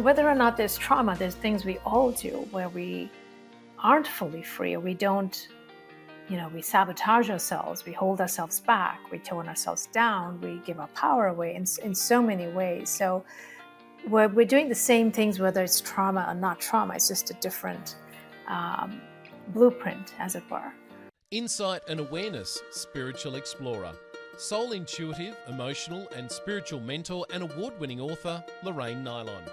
And whether or not there's trauma, there's things we all do where we aren't fully free, or we don't, we sabotage ourselves, we hold ourselves back, we tone ourselves down, we give our power away in so many ways. So we're doing the same things, whether it's trauma or not trauma. It's just a different blueprint, as it were. Insight and awareness, spiritual explorer. Soul intuitive, emotional and spiritual mentor and award-winning author, Lorraine Nilon.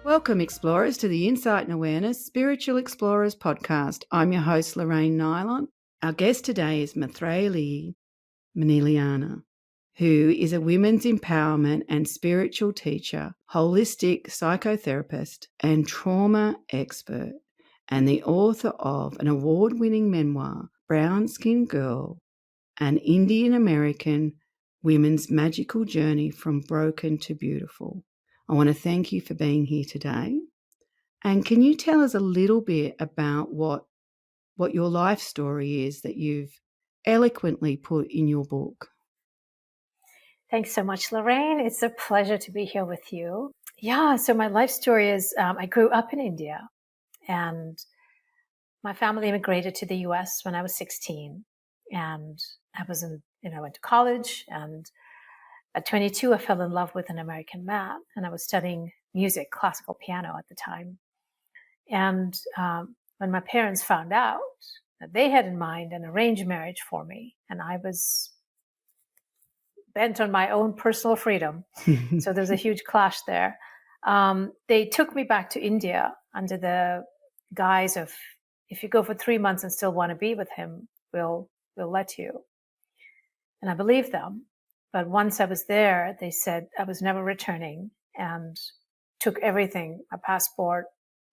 Welcome, explorers, to the Insight and Awareness Spiritual Explorers podcast. I'm your host, Lorraine Nilon. Our guest today is Mytrae Meliana, who is a women's empowerment and spiritual teacher, holistic psychotherapist, and trauma expert, and the author of an award-winning memoir, Brown Skin Girl, an Indian-American women's magical journey from broken to beautiful. I want to thank you for being here today. And can you tell us a little bit about what your life story is that you've eloquently put in your book? Thanks so much, Lorraine. It's a pleasure to be here with you. Yeah, so my life story is I grew up in India, and my family immigrated to the US when I was 16. And I went to college, and at 22, I fell in love with an American man, and I was studying music, classical piano at the time. And when my parents found out that they had in mind an arranged marriage for me, and I was bent on my own personal freedom, so there's a huge clash there. They took me back to India under the guise of, if you go for 3 months and still want to be with him, we'll let you. And I believed them. But once I was there, they said I was never returning, and took everything, my passport,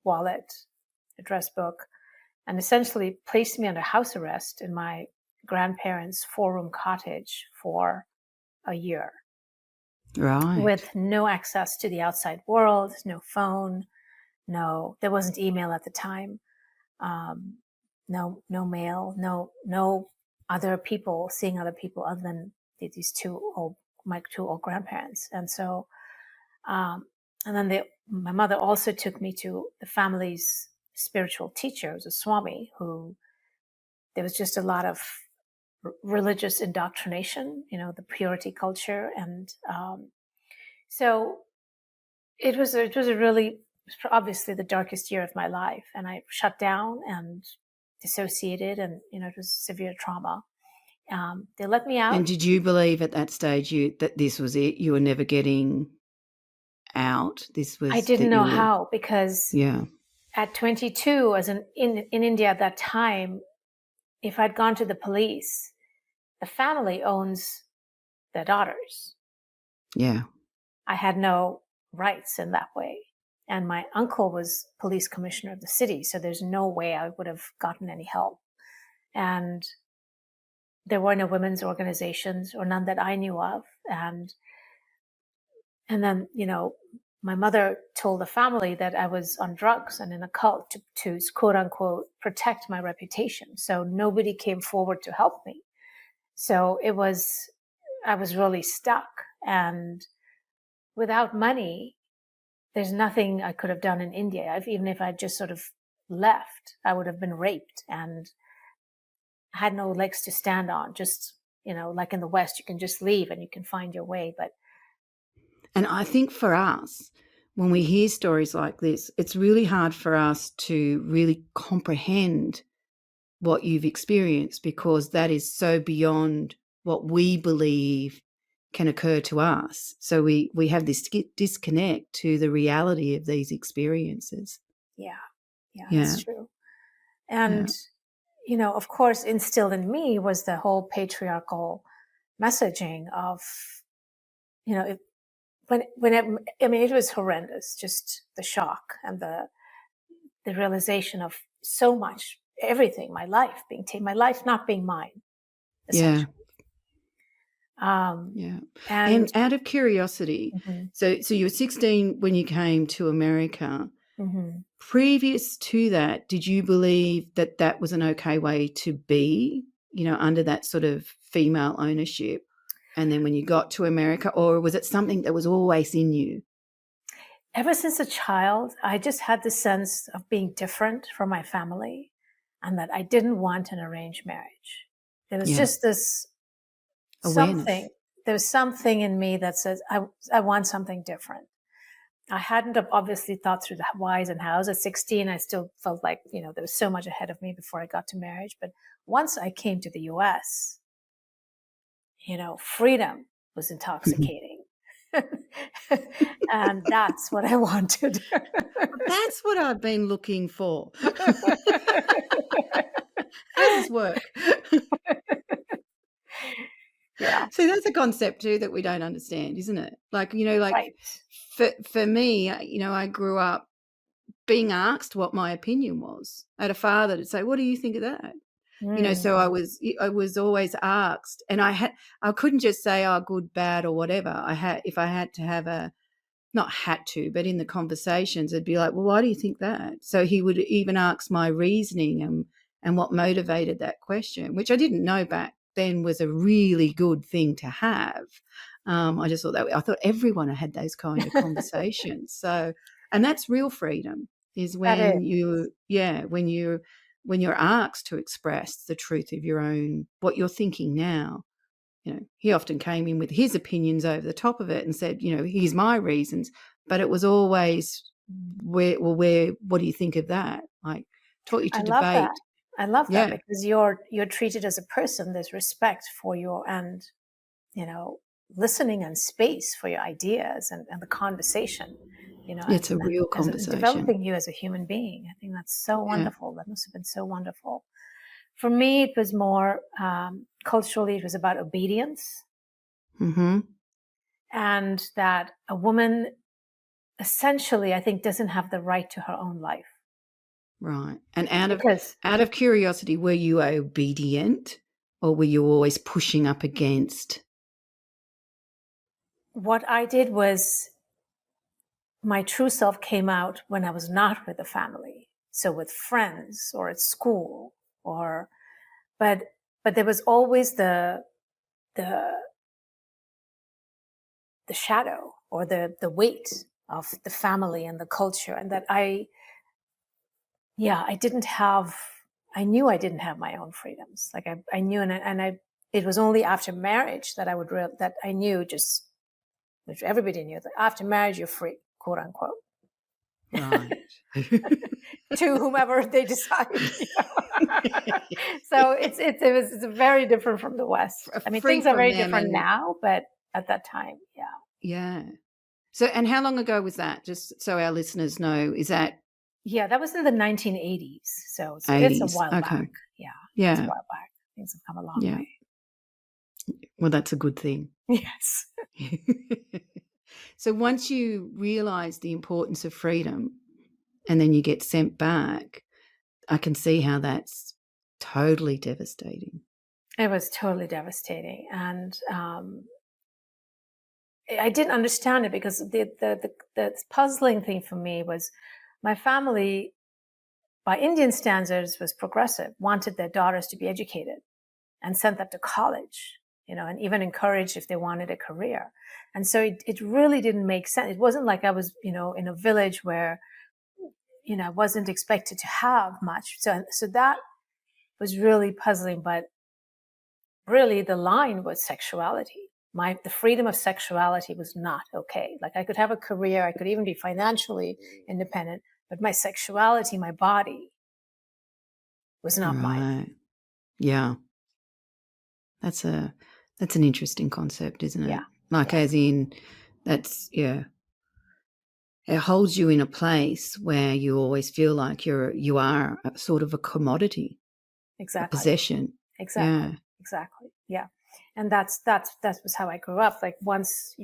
wallet, address book, and essentially placed me under house arrest in my grandparents' 4-room cottage for a year. Right. With no access to the outside world, no phone, there wasn't email at the time, no mail, no other people, seeing other people other than my two old grandparents. And so, and then my mother also took me to the family's spiritual teacher, who was a Swami, who there was just a lot of religious indoctrination, the purity culture. And so it was obviously the darkest year of my life. And I shut down and dissociated, and, it was severe trauma. They let me out. And did you believe at that stage that this was it? You were never getting out? I didn't know how, because at 22, as in India at that time, if I'd gone to the police, the family owns their daughters. Yeah. I had no rights in that way. And my uncle was police commissioner of the city, so there's no way I would have gotten any help. And there were no women's organizations, or none that I knew of. And then, my mother told the family that I was on drugs and in a cult to quote unquote protect my reputation. So nobody came forward to help me. So I was really stuck. And without money, there's nothing I could have done in India. Even if I just sort of left, I would have been raped and had no legs to stand on. Just, like in the West, you can just leave and you can find your way. And I think for us, when we hear stories like this, it's really hard for us to really comprehend what you've experienced, because that is so beyond what we believe can occur to us. So we have this disconnect to the reality of these experiences. Yeah, that's true. And of course, instilled in me was the whole patriarchal messaging of, it was horrendous, just the shock and the realization of so much, everything, my life being taken, my life not being mine, essentially. And out of curiosity, mm-hmm. so you were 16 when you came to America. Mm-hmm. Previous to that, did you believe that was an okay way to be, under that sort of female ownership? And then when you got to America, or was it something that was always in you? Ever since a child, I just had the sense of being different from my family and that I didn't want an arranged marriage. There was just this Awareness. there was something in me that says, I want something different. I hadn't obviously thought through the whys and hows. At 16, I still felt like, there was so much ahead of me before I got to marriage. But once I came to the US, freedom was intoxicating. And that's what I wanted. That's what I've been looking for. How does this work? Yeah. See, that's a concept too that we don't understand, isn't it? Like, Right. for me, I grew up being asked what my opinion was. I had a father to say, "What do you think of that?" So I was always asked, and I couldn't just say, "Oh, good, bad," or whatever. If I had to have not had to, but in the conversations, it'd be like, "Well, why do you think that?" So he would even ask my reasoning and what motivated that question, which I didn't know back then was a really good thing to have. I just thought I thought everyone had those kind of conversations. So, and that's real freedom is when when you're asked to express the truth of your own, what you're thinking now. He often came in with his opinions over the top of it and said, here's my reasons. But it was always, what do you think of that? Like, taught you to I love debate. that. I love that Yeah. because you're treated as a person. There's respect for and listening and space for your ideas and the conversation. It's a real as conversation. developing you as a human being. I think that's so Yeah. wonderful. That must have been so wonderful. For me, it was more culturally. It was about obedience, Mm-hmm. and that a woman essentially, I think, doesn't have the right to her own life. Right. And out Because of curiosity, were you obedient or were you always pushing up against? what I did was my true self came out when I was not with the family. So with friends or at school but there was always the shadow or the weight of the family and the culture, and that I knew I didn't have my own freedoms. Like I knew, it was only after marriage that that I knew, just which everybody knew, that after marriage you're free, quote unquote. Right. To whomever they decide. So it's very different from the West. I mean, Free things are from very them different now, but at that time, yeah. Yeah. So, and how long ago was that? Just so our listeners know, is that? Yeah, that was in the 1980s. So it's a 80s. while Okay. back. Yeah. Yeah. It's a while back. Things have come a long way. Well, that's a good thing. Yes. So once you realize the importance of freedom and then you get sent back, I can see how that's totally devastating. It was totally devastating. And I didn't understand it because the puzzling thing for me was my family, by Indian standards, was progressive, wanted their daughters to be educated and sent them to college, and even encouraged if they wanted a career. And so it really didn't make sense. It wasn't like I was, in a village where, I wasn't expected to have much. So that was really puzzling. But really the line was sexuality. The freedom of sexuality was not okay. Like I could have a career, I could even be financially independent, but my sexuality, my body was not mine. Yeah. That's an interesting concept, isn't it? Yeah. Like as in it holds you in a place where you always feel like you are a sort of a commodity. Exactly. A possession. Exactly. Yeah. Exactly. Yeah. And that was how I grew up. Like once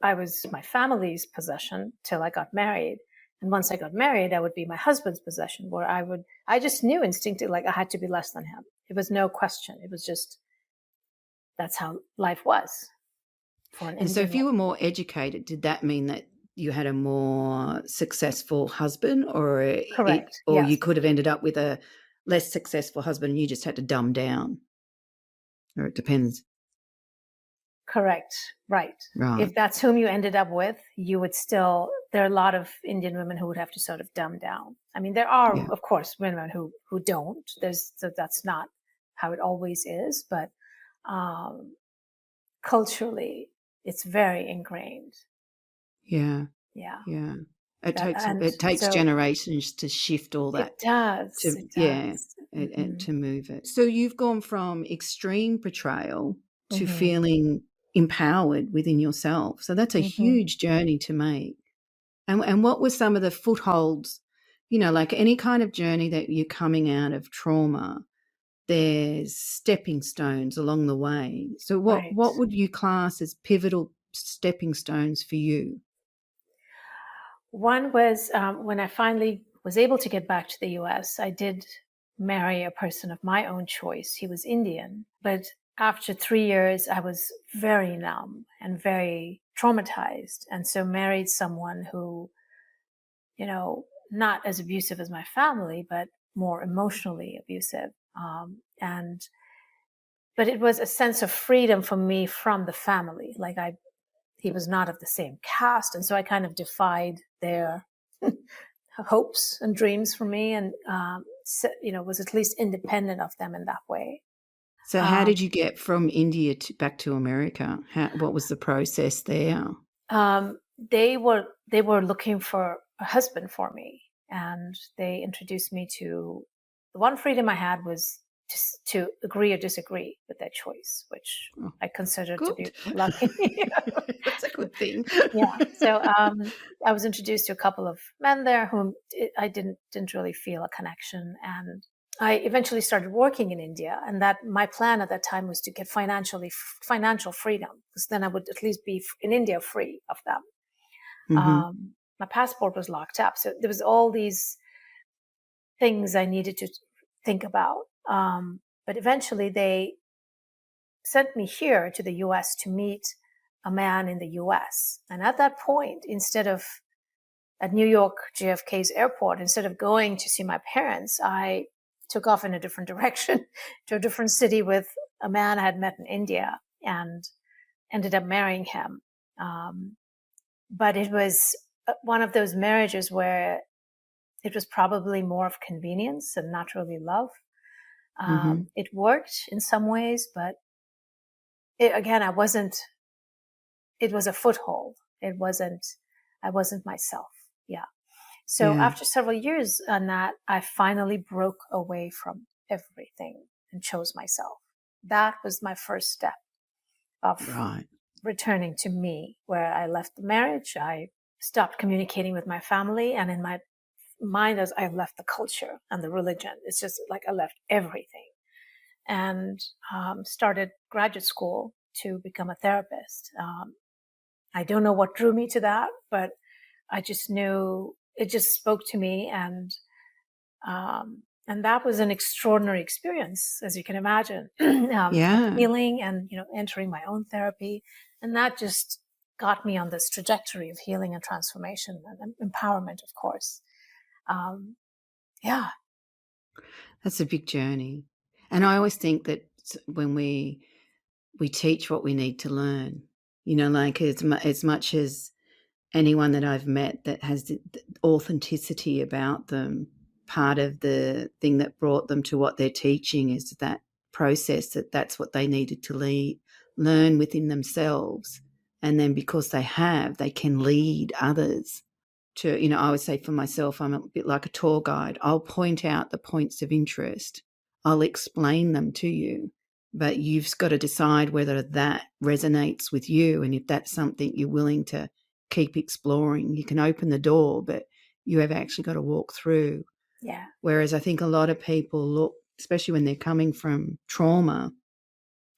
I was my family's possession till I got married. And once I got married, I would be my husband's possession, where I just knew instinctively, like I had to be less than him. It was no question. It was just, that's how life was for an And so if Indian you were more educated, did that mean that you had a more successful husband or Correct. or Yes. you could have ended up with a less successful husband and you just had to dumb down? Or it depends. Correct. Right. Right. If that's whom you ended up with, you would still, there are a lot of Indian women who would have to sort of dumb down. I mean, there are, Yeah. of course, women who don't. So that's not how it always is, but um, culturally, it's very ingrained. Yeah. Yeah. Yeah. It That, takes and it takes so generations to shift all that it does. to It yeah, does. and Hmm. to move it. So you've gone from extreme betrayal to Hmm. feeling empowered within yourself. So that's a Hmm. huge journey to make. And what were some of the footholds, like any kind of journey that you're coming out of trauma, there's stepping stones along the way. So Right. what would you class as pivotal stepping stones for you? One was when I finally was able to get back to the US, I did marry a person of my own choice. He was Indian. But after 3 years, I was very numb and very traumatized. And so married someone who, not as abusive as my family, but more emotionally abusive. But it was a sense of freedom for me from the family. He was not of the same caste. And so I kind of defied their hopes and dreams for me, and was at least independent of them in that way. So how did Um, you get from India back to America? What was the process there? they were looking for a husband for me, and they introduced me to the one freedom I had was just to agree or disagree with their choice, which Oh, I considered to be good. lucky. That's a good thing. Yeah. So I was introduced to a couple of men there whom I didn't really feel a connection, and I eventually started working in India. And that my plan at that time was to get financial freedom, because then I would at least be in India free of them. Hmm. My passport was locked up, so there was all these things I needed to think about. But eventually, they sent me here to the US to meet a man in the US. And at that point, at New York JFK's airport, instead of going to see my parents, I took off in a different direction to a different city with a man I had met in India, and ended up marrying him. But it was one of those marriages where it was probably more of convenience and not really love. Hmm. It worked in some ways, but again, it was a foothold. I wasn't myself. Yeah. So Yeah. after several years on that, I finally broke away from everything and chose myself. That was my first step of Right. returning to me, where I left the marriage. I stopped communicating with my family, and in my mind, as I left the culture and the religion, it's just like I left everything, and started graduate school to become a therapist. I don't know what drew me to that, but I just knew it just spoke to me, and that was an extraordinary experience, as you can imagine, of Yeah. healing and entering my own therapy, and that just got me on this trajectory of healing and transformation and empowerment, of course. Um, yeah, That's a big journey. And I always think that when we teach what we need to learn, like as much as anyone that I've met that has the authenticity about them, part of the thing that brought them to what they're teaching is that process, that's what they needed to learn within themselves. And then because they can lead others to, I would say for myself, I'm a bit like a tour guide. I'll point out the points of interest. I'll explain them to you, but you've got to decide whether that resonates with you. And if that's something you're willing to keep exploring, you can open the door, but you have actually got to walk through. yeah, Whereas I think a lot of people look, especially when they're coming from trauma,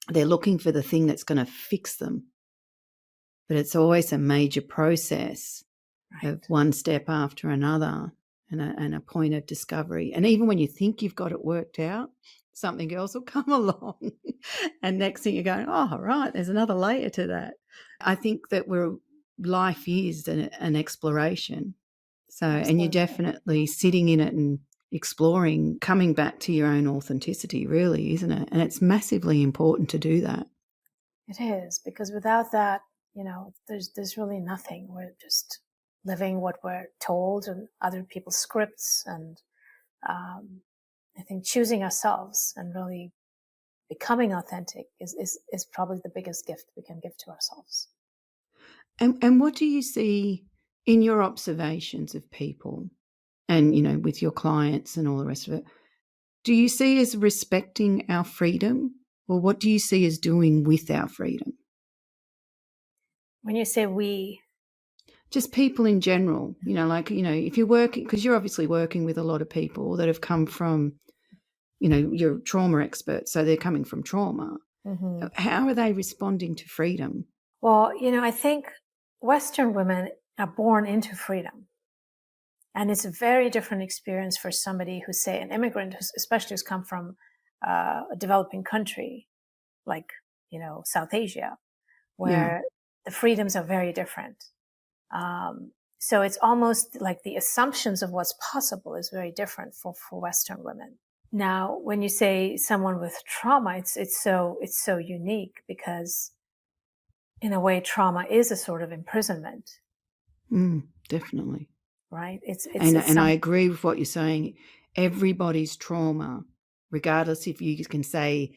they're looking for the thing that's going to fix them. But it's always a major process right, of one step after another, and a point of discovery. And even when you think you've got it worked out, something else will come along. And next thing you're going, oh, right, there's another layer to that. I think that life is an exploration. So, and you're absolutely. definitely sitting in it and exploring, coming back to your own authenticity, really, isn't it? And it's massively important to do that. It is, because without that, there's really nothing. We're just living what we're told and other people's scripts, and I think choosing ourselves and really becoming authentic is probably the biggest gift we can give to ourselves. And what do you see in your observations of people and, with your clients and all the rest of it? Do you see as respecting our freedom, or what do you see as doing with our freedom? When you say we, just people in general, if you're working, because you're obviously working with a lot of people that have come from, you're trauma experts, so they're coming from trauma. mm-hmm. How are they responding to freedom? Well, I think Western women are born into freedom. And it's a very different experience for somebody who's, say, an immigrant, especially who's come from a developing country like, South Asia, where the freedoms are very different. So it's almost like the assumptions of what's possible is very different for Western women. Now, when you say someone with trauma, it's so unique, because in a way, trauma is a sort of imprisonment. Definitely. Right? And I agree with what you're saying. Everybody's trauma, regardless if you can say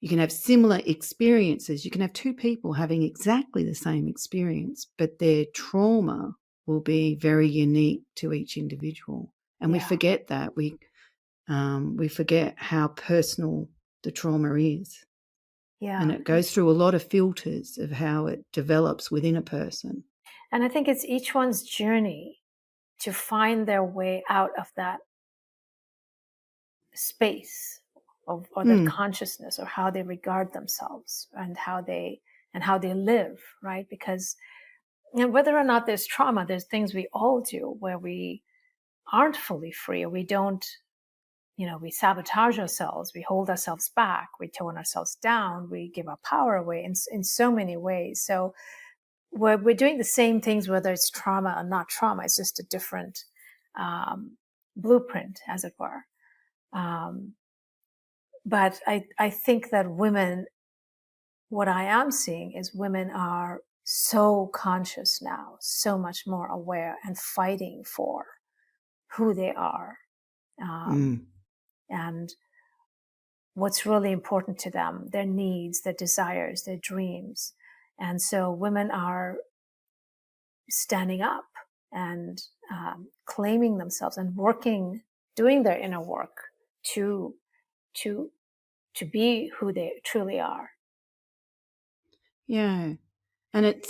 you can have similar experiences, you can have two people having exactly the same experience, but their trauma will be very unique to each individual. And we forget that. We forget how personal the trauma is. Yeah. And it goes through a lot of filters of how it develops within a person. And I think it's each one's journey to find their way out of that space or that consciousness, or how they regard themselves and how they live, right? Because whether or not there's trauma, there's things we all do where we aren't fully free, or we don't, we sabotage ourselves, we hold ourselves back, we tone ourselves down, we give our power away in so many ways. So we're doing the same things, whether it's trauma or not trauma. It's just a different blueprint, as it were. But I think that women, what I am seeing is women are so conscious now, so much more aware, and fighting for who they are. And what's really important to them, their needs, their desires, their dreams. And so women are standing up and claiming themselves and working, doing their inner work to be who they truly are. Yeah. And it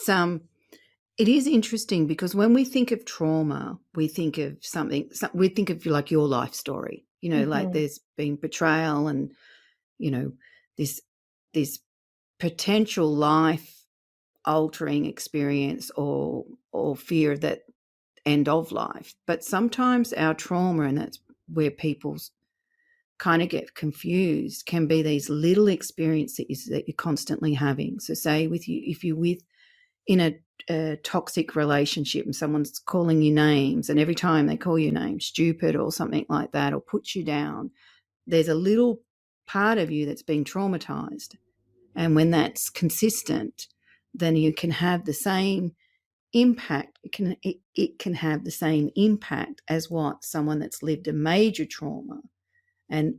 is interesting, because when we think of trauma, we think of we think of like your life story, like there's been betrayal and, this potential life altering experience or fear of that end of life. But sometimes our trauma, and that's where people kind of get confused, can be these little experiences that you're constantly having. So say if you're in a toxic relationship and someone's calling you names, and every time they call you names, stupid or something like that, or put you down, there's a little part of you that's been traumatized. And when that's consistent, then you can have the same impact. It can have the same impact as what someone that's lived a major trauma. And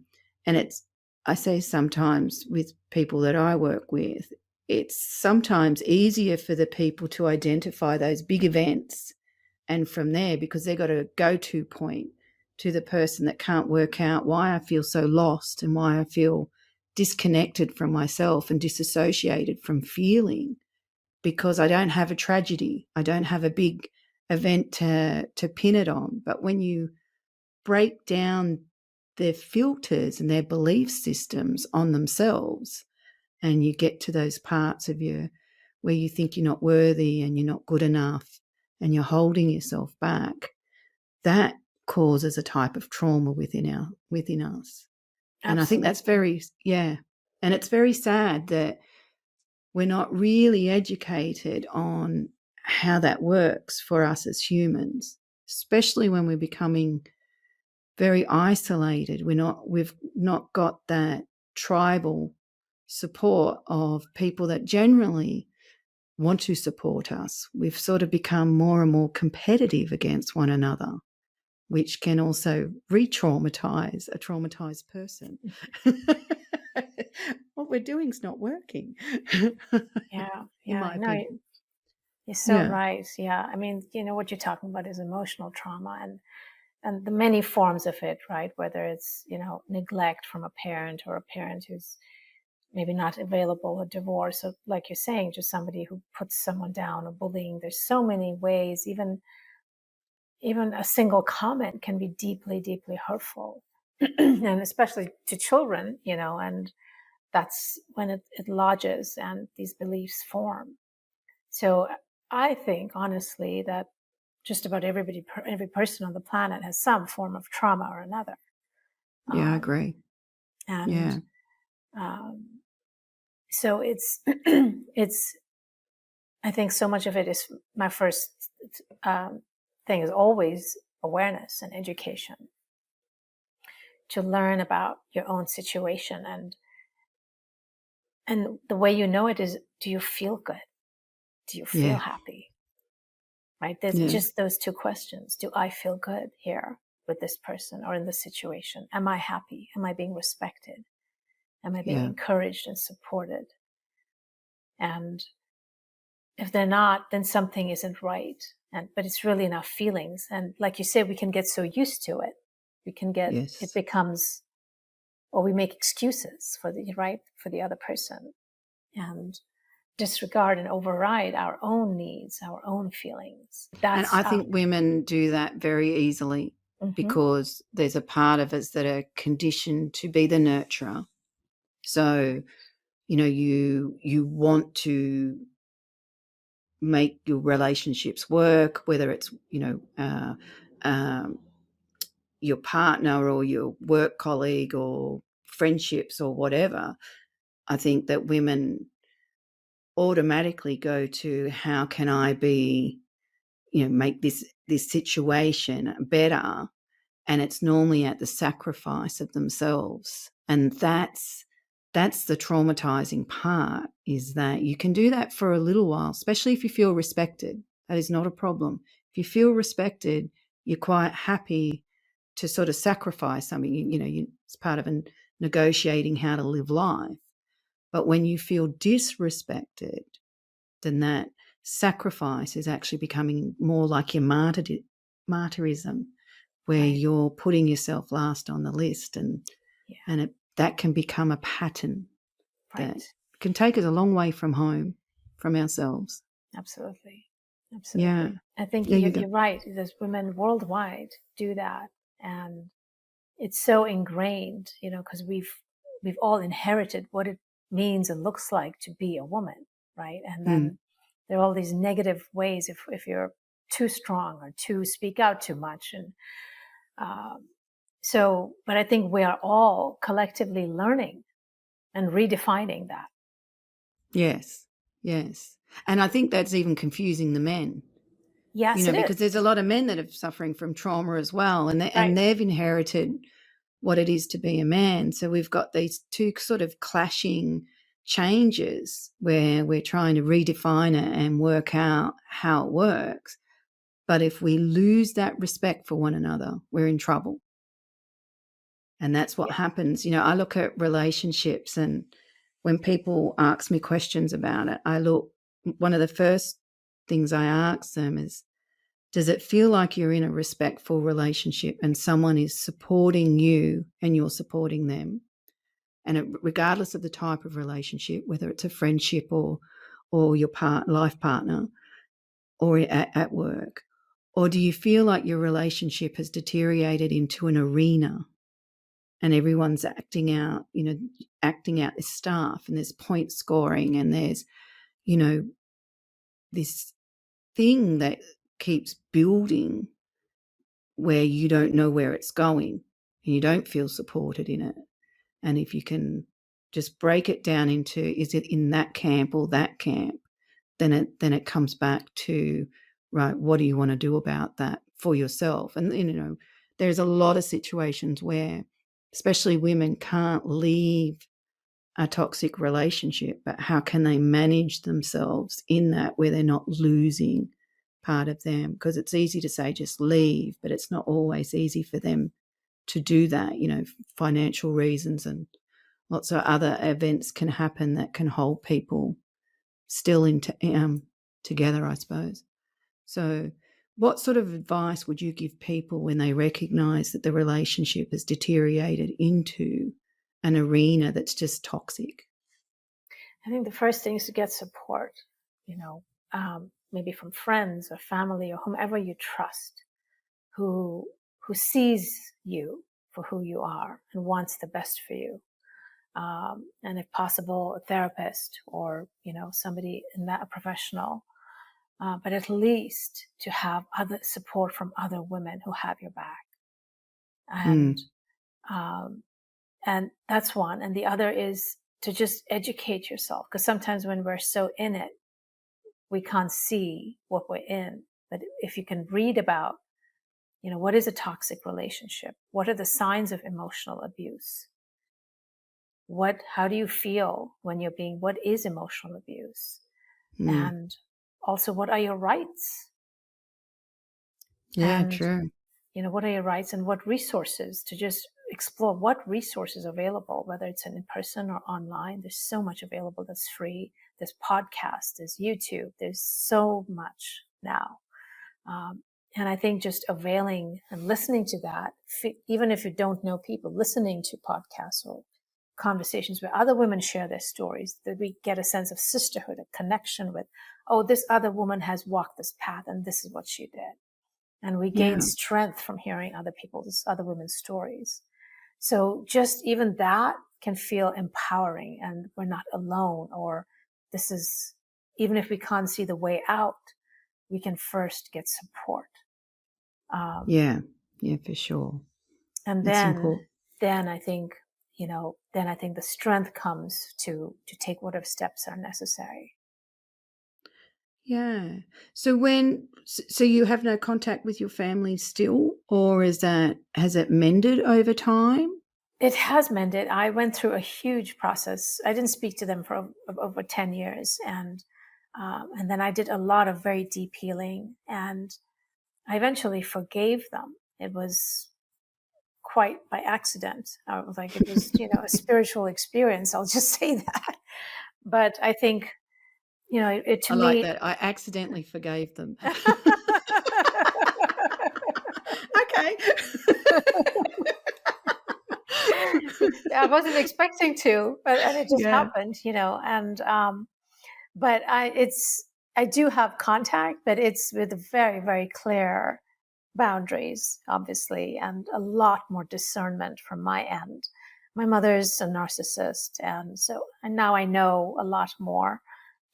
it's, I say sometimes with people that I work with, it's sometimes easier for the people to identify those big events, and from there, because they've got a go-to point to the person that can't work out why I feel so lost and why I feel disconnected from myself and disassociated from feeling, because I don't have a tragedy. I don't have a big event to pin it on. But when you break down their filters and their belief systems on themselves, and you get to those parts of you where you think you're not worthy and you're not good enough and you're holding yourself back, that causes a type of trauma within us. Absolutely. And I think that's and it's very sad that we're not really educated on how that works for us as humans, especially when we're becoming very isolated. We've not got that tribal support of people that generally want to support us, we've sort of become more and more competitive against one another, which can also re-traumatize a traumatized person. What we're doing is not working. Yeah, In yeah. my No, opinion. you're so Yeah. right. Yeah. I mean, what you're talking about is emotional trauma and the many forms of it, right? Whether it's, neglect from a parent or a parent who's maybe not available, or divorce, or like you're saying, just somebody who puts someone down, or bullying. There's so many ways, even a single comment can be deeply, deeply hurtful. And especially to children, and that's when it lodges and these beliefs form. So I think honestly that just about every person on the planet has some form of trauma or another. Yeah, I Um, agree. and Yeah. um, so I think so much of it is my first thing is always awareness and education, to learn about your own situation, and the way you know it is, do you feel good? Do you feel Yeah. happy? Right? There's Yeah. just those two questions. Do I feel good here with this person or in this situation? Am I happy? Am I being respected? Am I being Yeah. encouraged and supported? And if they're not, then something isn't right. But it's really in our feelings. And like you said, we can get so used to it. It Yes. becomes, or we make excuses for the other person, and disregard and override our own needs, our own feelings. And That's I think women do that very easily mhm, because there's a part of us that are conditioned to be the nurturer. So, you want to make your relationships work, whether it's, um, your partner or your work colleague or friendships or whatever. I think that women automatically go to how can I be, make this situation better, and it's normally at the sacrifice of themselves. And that's the traumatizing part, is that you can do that for a little while, especially if you feel respected. That is not a problem. If you feel respected, you're quite happy to sort of sacrifice something. It's part of negotiating how to live life. But when you feel disrespected, then that sacrifice is actually becoming more like your martyrism, where right, you're putting yourself last on the list, and yeah, that can become a pattern that right. can take us a long way from home, from ourselves. Absolutely. Yeah. Absolutely. I think Yeah, you go. you're right. There's women worldwide do that. And it's so ingrained, because we've all inherited what it means and looks like to be a woman, right? And Mm. then there are all these negative ways if you're too strong or to speak out too much. And um, but I think we are all collectively learning and redefining that. Yes. Yes. And I think that's even confusing the men, Yes, it because is. there's a lot of men that are suffering from trauma as well, and Right. they've inherited what it is to be a man. So we've got these two sort of clashing changes where we're trying to redefine it and work out how it works. But if we lose that respect for one another, we're in trouble. And that's what Yeah. happens. I look at relationships, and when people ask me questions about it, one of the first things I ask them is, does it feel like you're in a respectful relationship and someone is supporting you and you're supporting them? And regardless of the type of relationship, whether it's a friendship or your life partner, or at work, or do you feel like your relationship has deteriorated into an arena and everyone's acting out this stuff, and there's point scoring, and there's, this thing that keeps building where you don't know where it's going and you don't feel supported in it. And if you can just break it down into, is it in that camp or that camp, then it comes back to, right, what do you want to do about that for yourself? And there's a lot of situations where especially women can't leave a toxic relationship, but how can they manage themselves in that where they're not losing part of them? Because it's easy to say just leave, but it's not always easy for them to do that. You know, financial reasons and lots of other events can happen that can hold people still together, I suppose. So what sort of advice would you give people when they recognise that the relationship has deteriorated into an arena that's just toxic? I think the first thing is to get support, maybe from friends or family or whomever you trust, who sees you for who you are and wants the best for you. And if possible, a therapist or, somebody in that, a professional. But at least to have other support from other women who have your back. And that's one. And the other is to just educate yourself, because sometimes when we're so in it, we can't see what we're in. But if you can read about, what is a toxic relationship? What are the signs of emotional abuse? How do you feel when what is emotional abuse? And also, what are your rights? Yeah, And, true. What are your rights and what resources to just explore what resources are available, whether it's in person or online. There's so much available that's free. There's podcasts, there's YouTube, there's so much now. And I think just availing and listening to that, even if you don't know people, listening to podcasts or conversations where other women share their stories, that we get a sense of sisterhood, a connection with, oh, this other woman has walked this path and this is what she did. And we gain strength from hearing other women's stories. So just even that can feel empowering, and we're not alone, or even if we can't see the way out, we can first get support. Yeah, for sure. And then I think, the strength comes to take whatever steps are necessary. Yeah. So you have no contact with your family still, or has it mended over time? It has mended. I went through a huge process. I didn't speak to them for over 10 years. And then I did a lot of very deep healing, and I eventually forgave them. It was quite by accident. It was, a spiritual experience. I'll just say that. But I think, I like that. I accidentally forgave them. Okay. I wasn't expecting to, and it just happened, and but I do have contact, but it's with very, very clear boundaries, obviously, and a lot more discernment from my end. My mother's a narcissist, and now I know a lot more,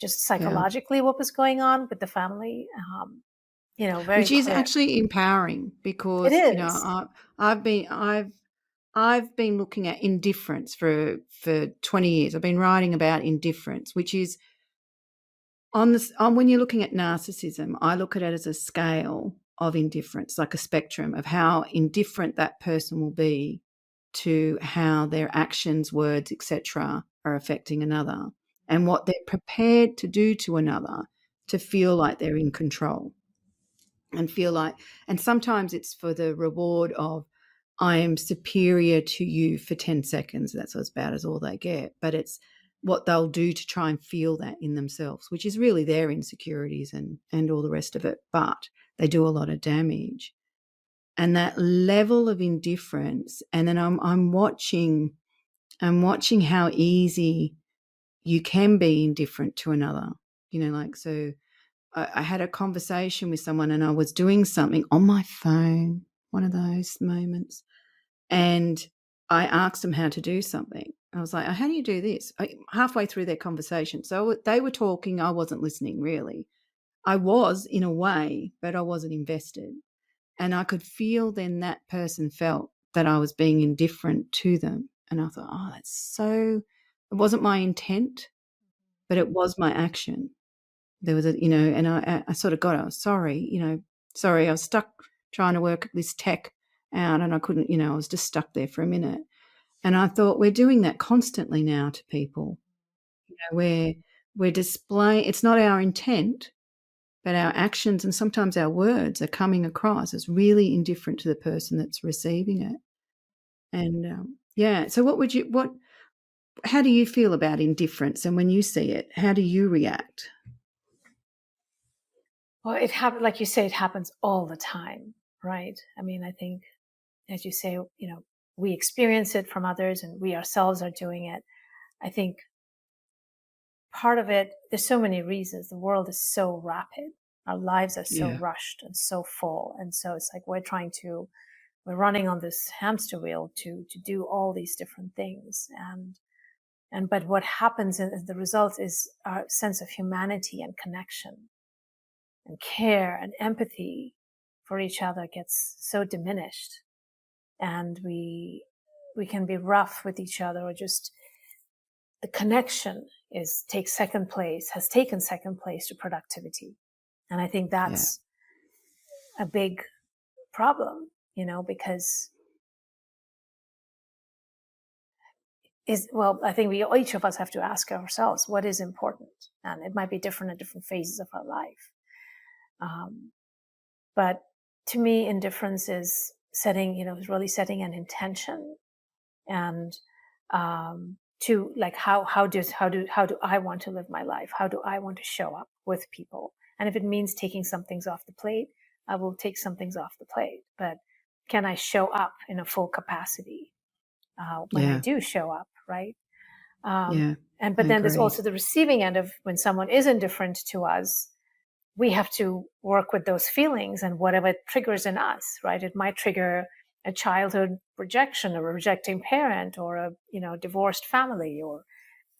just psychologically what was going on with the family. Very Which is clear. actually empowering, because It is. I've been looking at indifference for 20 years. I've been writing about indifference, which is when you're looking at narcissism, I look at it as a scale of indifference, like a spectrum of how indifferent that person will be to how their actions, words, etc., are affecting another, and what they're prepared to do to another to feel like they're in control. And sometimes it's for the reward of, I am superior to you for 10 seconds. That's about as all they get. But it's what they'll do to try and feel that in themselves, which is really their insecurities and all the rest of it. But they do a lot of damage. And that level of indifference, and then I'm watching how easy you can be indifferent to another. So I had a conversation with someone, and I was doing something on my phone, one of those moments, and I asked them how to do something. I was like, how do you do this? Halfway through their conversation. So they were talking. I wasn't listening, really. I was in a way, but I wasn't invested. And I could feel then that person felt that I was being indifferent to them. And I thought, it wasn't my intent, but it was my action. There was and I sort of got it. Sorry, I was stuck trying to work this tech out, and I couldn't, I was just stuck there for a minute. And I thought we're doing that constantly now to people. We're displaying, it's not our intent, but our actions and sometimes our words are coming across as really indifferent to the person that's receiving it. And so how do you feel about indifference? And when you see it, how do you react? Well, it happens, like you say, it happens all the time, right? I mean, I think, as you say, we experience it from others and we ourselves are doing it. I think part of it, there's so many reasons. The world is so rapid. Our lives are so rushed and so full. And so it's like we're running on this hamster wheel to do all these different things. But what happens as the result is our sense of humanity and connection and care and empathy for each other gets so diminished. And we can be rough with each other, or just the connection has taken second place to productivity. And I think that's a big problem, because I think each of us have to ask ourselves what is important, and it might be different at different phases of our life. But to me, indifference is really setting an intention, and to like how do I want to live my life? How do I want to show up with people? And if it means taking some things off the plate, I will take some things off the plate. But can I show up in a full capacity when I do show up, right? But then there's also the receiving end of when someone is indifferent to us. We have to work with those feelings and whatever it triggers in us, right? It might trigger a childhood rejection, or a rejecting parent, or a divorced family, or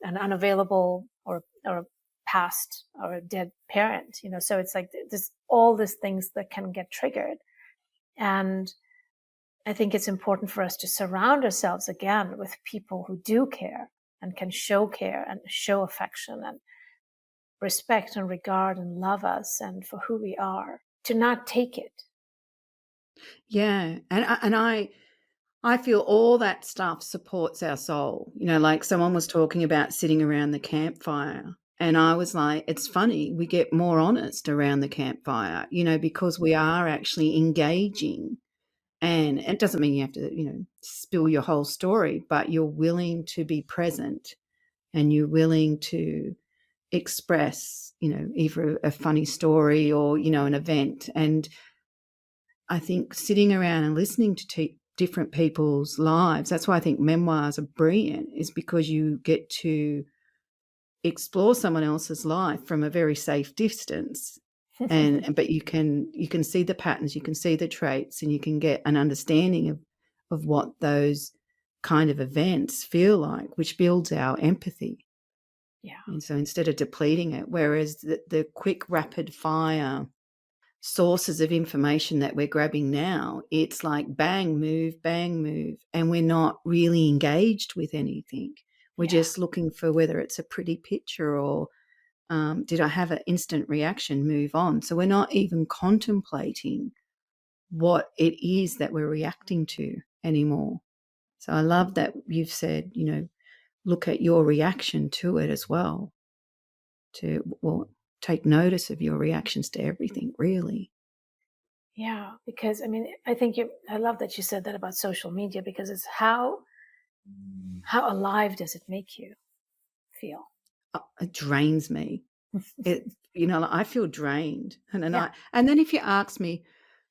an unavailable or a past or a dead parent. So it's like there's all these things that can get triggered. And I think it's important for us to surround ourselves again with people who do care and can show care and show affection and respect and regard and love us and for who we are, to not take it. Yeah. And I feel all that stuff supports our soul. Like someone was talking about sitting around the campfire, and I was like, it's funny, we get more honest around the campfire, because we are actually engaging. And it doesn't mean you have to, spill your whole story, but you're willing to be present and you're willing to express, either a funny story or, an event. And I think sitting around and listening to different people's lives, that's why I think memoirs are brilliant, is because you get to explore someone else's life from a very safe distance. But you can see the patterns, you can see the traits, and you can get an understanding of what those kind of events feel like, which builds our empathy. Yeah. And so instead of depleting it, whereas the quick rapid fire sources of information that we're grabbing now, it's like bang, move, and we're not really engaged with anything. We're just looking for whether it's a pretty picture or did I have an instant reaction, move on. So we're not even contemplating what it is that we're reacting to anymore. So I love that you've said, look at your reaction to it as well, take notice of your reactions to everything, really. Yeah, because I mean, I love that you said that about social media, because it's how alive does it make you feel? It drains me. I feel drained. And then if you ask me,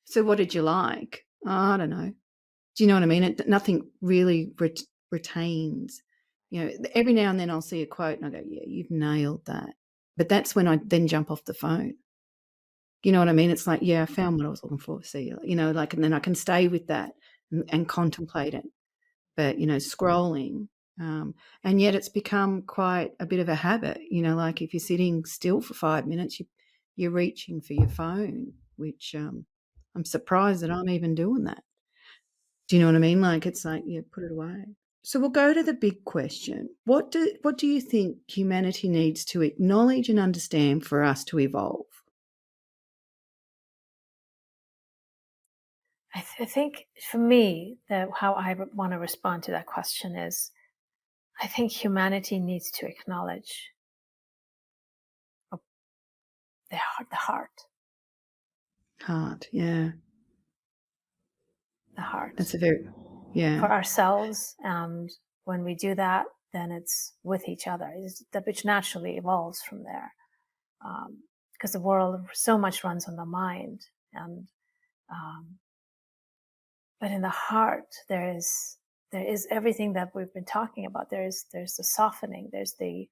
so what did you like? Oh, I don't know. Do you know what I mean? Nothing really retains. Every now and then I'll see a quote and I go, yeah, you've nailed that. But that's when I then jump off the phone. You know what I mean? It's like, yeah, I found what I was looking for. See you. And then I can stay with that and contemplate it. But, scrolling. And yet it's become quite a bit of a habit. Like if you're sitting still for 5 minutes, you're reaching for your phone, which I'm surprised that I'm even doing that. Do you know what I mean? Like it's like, yeah, put it away. So we'll go to the big question. What do you think humanity needs to acknowledge and understand for us to evolve? I think for me, how I want to respond to that question is, I think humanity needs to acknowledge the heart, Heart, yeah. the heart That's a very, yeah. for ourselves. And when we do that, then it's with each other, which naturally evolves from there. Because the world so much runs on the mind, and but in the heart there is everything that we've been talking about. There's the softening, there's the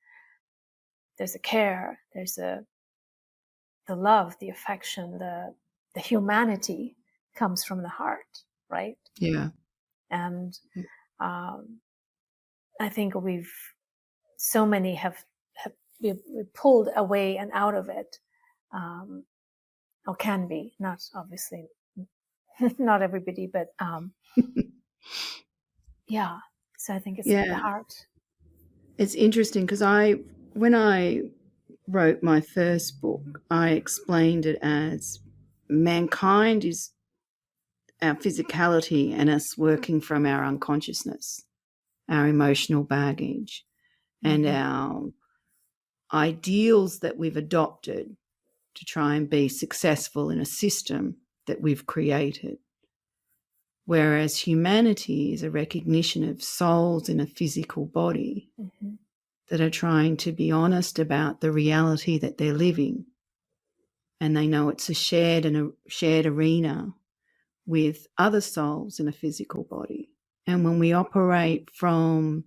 care, there's the love, the affection, the humanity comes from the heart, right? Yeah. And I think so many have we've pulled away and out of it, or can be, not obviously not everybody, but yeah. So I think it's the heart. It's interesting because when I wrote my first book, I explained it as mankind is our physicality and us working from our unconsciousness, our emotional baggage, and our ideals that we've adopted to try and be successful in a system that we've created. Whereas humanity is a recognition of souls in a physical body that are trying to be honest about the reality that they're living. And they know it's a shared arena with other souls in a physical body. And when we operate from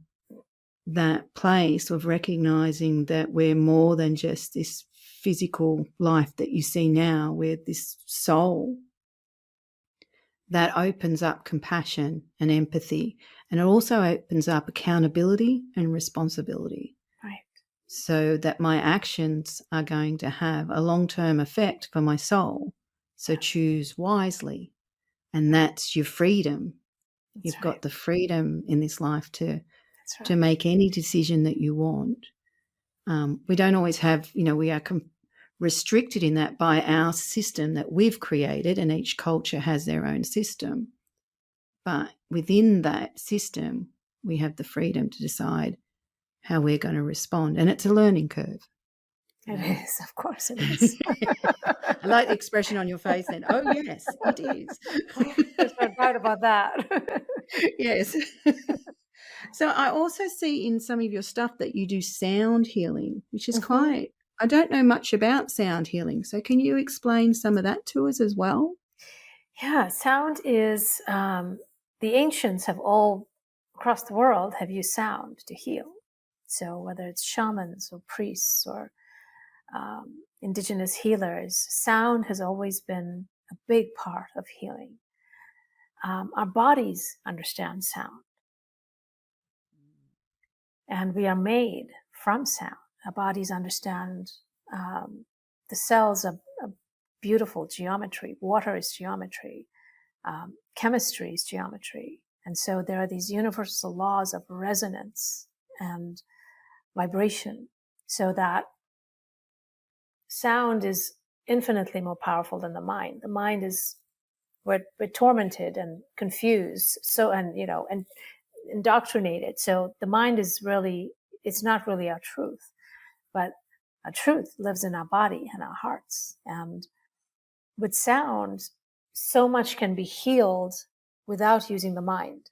that place of recognizing that we're more than just this physical life that you see now, we're this soul, that opens up compassion and empathy, and it also opens up accountability and responsibility. Right. So that my actions are going to have a long-term effect for my soul. So choose wisely, and that's your freedom. You've got the freedom in this life to make any decision that you want. We don't always have, we are restricted in that by our system that we've created, and each culture has their own system. But within that system, we have the freedom to decide how we're going to respond. And it's a learning curve. It is, of course it is. I like the expression on your face then. Oh, yes, it is. There's no doubt about that. Yes. So I also see in some of your stuff that you do sound healing, which is quite, I don't know much about sound healing. So can you explain some of that to us as well? Yeah, sound is, the ancients have all across the world have used sound to heal. So whether it's shamans or priests or indigenous healers, sound has always been a big part of healing. Our bodies understand sound, and we are made from sound. Our bodies understand the cells of beautiful geometry. Water is geometry. Chemistry is geometry. And so there are these universal laws of resonance and vibration, so that sound is infinitely more powerful than the mind. The mind is, we're tormented and confused, and indoctrinated. So the mind is really, it's not really our truth, but our truth lives in our body and our hearts. And with sound, so much can be healed without using the mind.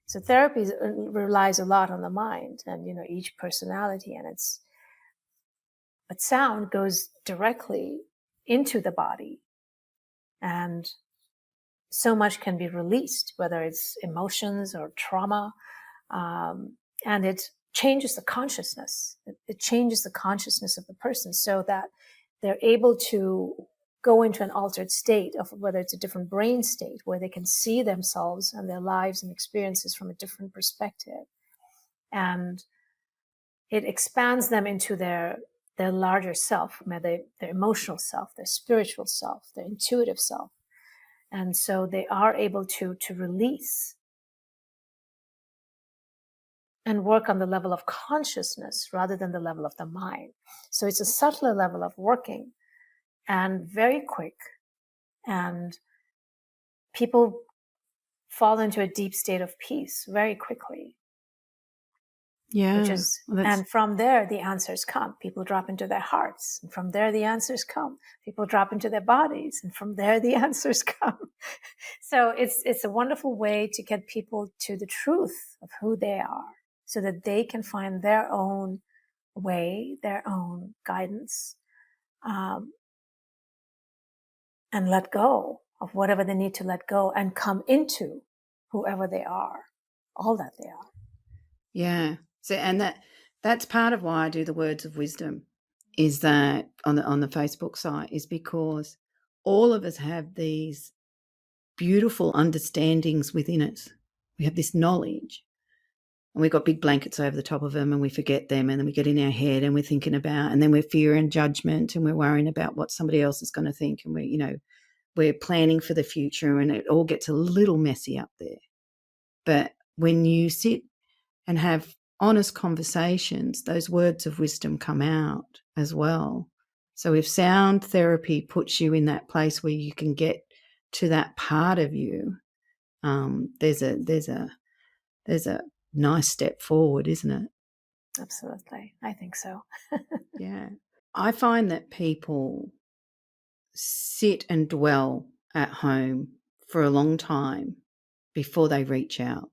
So therapy relies a lot on the mind and, each personality, but sound goes directly into the body, and so much can be released, whether it's emotions or trauma, and it changes the consciousness. It changes the consciousness of the person so that they're able to go into an altered state of, whether it's a different brain state where they can see themselves and their lives and experiences from a different perspective. And it expands them into their larger self, their emotional self, their spiritual self, their intuitive self. And so they are able to release and work on the level of consciousness rather than the level of the mind. So it's a subtler level of working, and very quick, And people fall into a deep state of peace very quickly, which Yeah. is, Well, that's and from there, the answers come. People drop into their hearts, and from there, the answers come. People drop into their bodies, and from there, the answers come. So it's a wonderful way to get people to the truth of who they are, so that they can find their own way, their own guidance, um, and let go of whatever they need to let go and come into whoever they are, all that they are. yeah. So, and that's part of why I do the words of wisdom, is that on the Facebook site, is because all of us have these beautiful understandings within us. We have this knowledge, and we've got big blankets over the top of them, and we forget them, and then we get in our head and we're thinking about, and then we're fear and judgment, and we're worrying about what somebody else is going to think, and we're planning for the future, and it all gets a little messy up there. But when you sit and have honest conversations, those words of wisdom come out as well. So if sound therapy puts you in that place where you can get to that part of you, there's a nice step forward, isn't it? Absolutely. I think so. Yeah. I find that people sit and dwell at home for a long time before they reach out.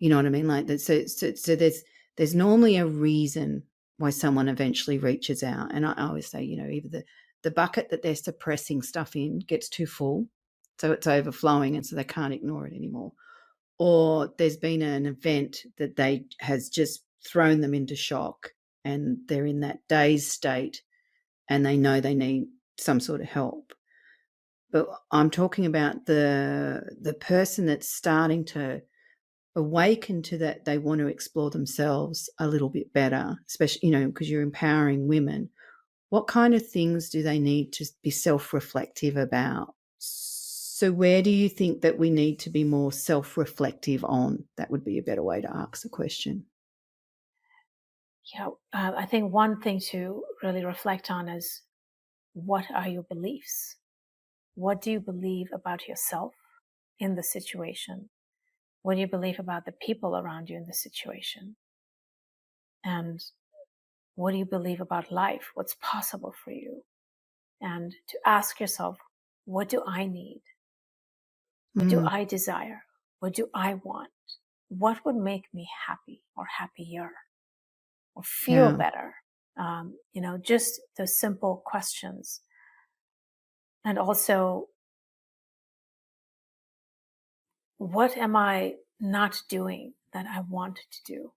You know what I mean? Like that. So there's normally a reason why someone eventually reaches out. And I always say, either the bucket that they're suppressing stuff in gets too full, so it's overflowing, and so they can't ignore it anymore. Or there's been an event that has just thrown them into shock, and they're in that dazed state, and they know they need some sort of help. But I'm talking about the person that's starting to awaken to that, they want to explore themselves a little bit better, especially, because you're empowering women. What kind of things do they need to be self-reflective about? So where do you think that we need to be more self-reflective on? That would be a better way to ask the question. I think one thing to really reflect on is, what are your beliefs? What do you believe about yourself in the situation? What do you believe about the people around you in the situation? And what do you believe about life? What's possible for you? And to ask yourself, what do I need? What do I desire? What do I want? What would make me happy or happier or feel better? Just those simple questions. And also, what am I not doing that I want to do?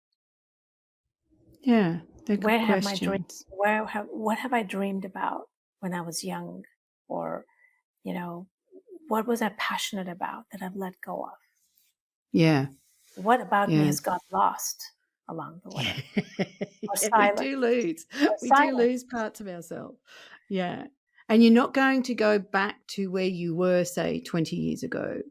Yeah, they're Where good have my dreams? questions. What have I dreamed about when I was young? Or, what was I passionate about that I've let go of? Yeah. What about me Yeah. has got lost along the way? Or Yeah, we silent? do lose. Or We do silent? lose parts of ourselves. Yeah. And you're not going to go back to where you were, say, 20 years ago.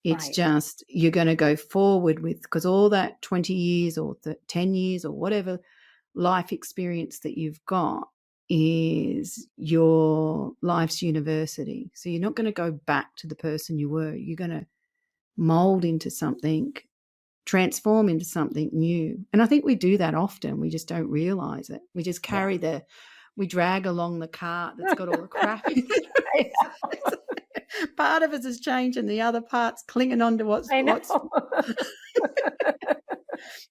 It's Right. just you're going to go forward with, because all that 20 years or 10 years or whatever life experience that you've got is your life's university. So you're not going to go back to the person you were. You're going to mold into something, transform into something new. And I think we do that often. We just don't realize it. We just carry we drag along the cart that's got all the crap in it. Part of us has changed and the other part's clinging on to what's I know.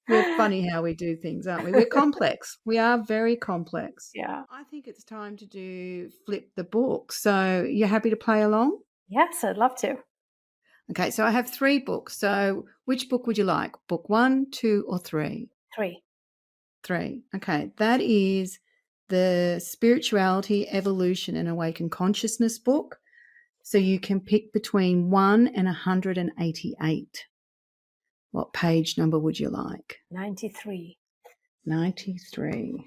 We're funny how we do things, aren't we? We're complex. We are very complex. Yeah. I think it's time to do flip the book. So you're happy to play along? Yes, I'd love to. Okay, so I have 3 books. So which book would you like? Book 1, 2, or 3? 3. 3. Okay, that is the Spirituality, Evolution and Awakened Consciousness book. So you can pick between 1 and 188. What page number would you like? 93. 93.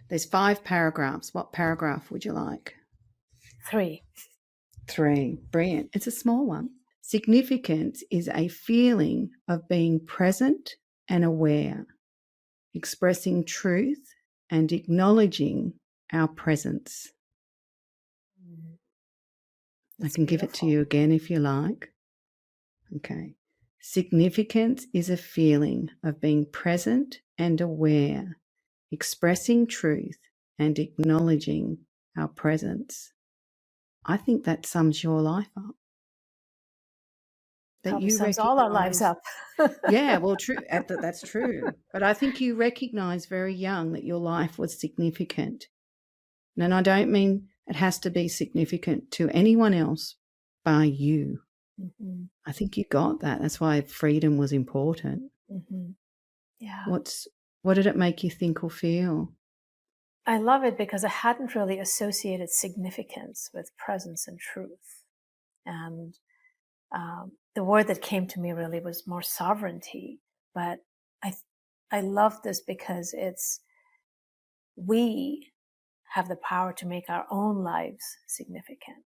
There's 5 paragraphs. What paragraph would you like? 3. 3. Brilliant. It's a small one. Significance is a feeling of being present and aware, expressing truth and acknowledging our presence. I can give it to you again if you like. Okay. Significance is a feeling of being present and aware, expressing truth and acknowledging our presence. I think that sums your life up. That Probably you sums all our lives up. Yeah, well, true. That's true. But I think you recognize very young that your life was significant. And I don't mean it has to be significant to anyone else by you. Mm-hmm. I think you got that. That's why freedom was important. Mm-hmm. Yeah. What did it make you think or feel? I love it because I hadn't really associated significance with presence and truth. And the word that came to me really was more sovereignty. But I love this because we have the power to make our own lives significant,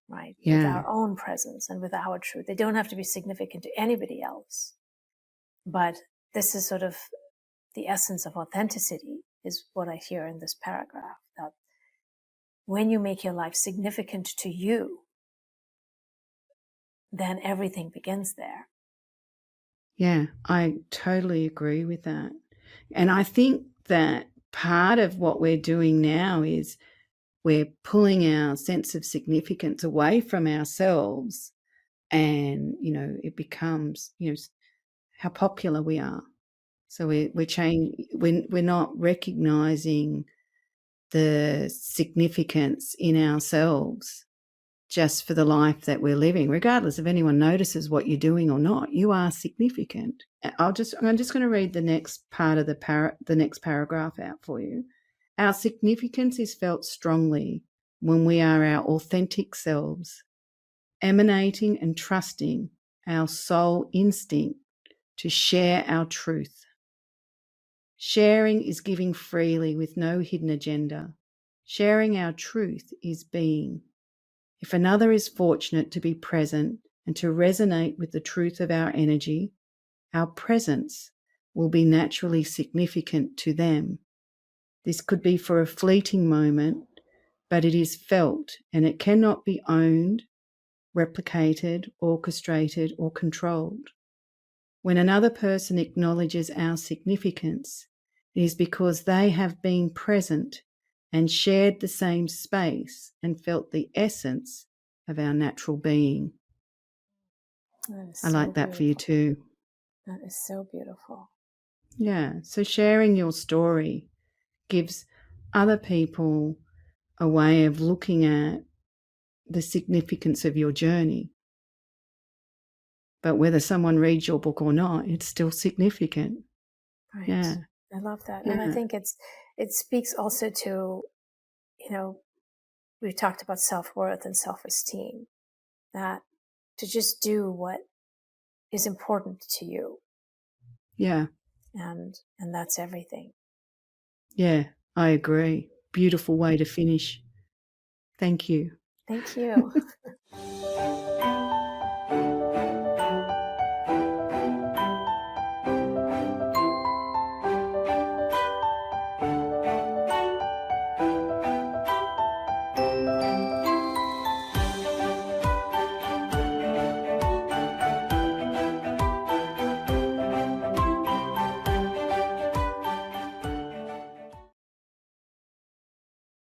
right? Yeah. With our own presence and with our truth. They don't have to be significant to anybody else. But this is sort of the essence of authenticity, is what I hear in this paragraph, that when you make your life significant to you, then everything begins there. Yeah, I totally agree with that. And I think that part of what we're doing now is we're pulling our sense of significance away from ourselves, and, it becomes, how popular we are. So we're not recognizing the significance in ourselves just for the life that we're living, regardless if anyone notices what you're doing or not. You are significant. I'm just going to read the next part of the next paragraph out for you. Our significance is felt strongly when we are our authentic selves, emanating and trusting our soul instinct to share our truth. Sharing is giving freely with no hidden agenda. Sharing our truth is being. If another is fortunate to be present and to resonate with the truth of our energy, our presence will be naturally significant to them. This could be for a fleeting moment, but it is felt, and it cannot be owned, replicated, orchestrated, or controlled. When another person acknowledges our significance, it is because they have been present and shared the same space and felt the essence of our natural being. I like that for you too. That is so beautiful. Yeah, so sharing your story gives other people a way of looking at the significance of your journey. But whether someone reads your book or not, it's still significant. Right. Yeah. I love that. Yeah. And I think it speaks also to, we've talked about self-worth and self-esteem, that to just do what is important to you. Yeah. And that's everything. Yeah, I agree. Beautiful way to finish. Thank you. Thank you.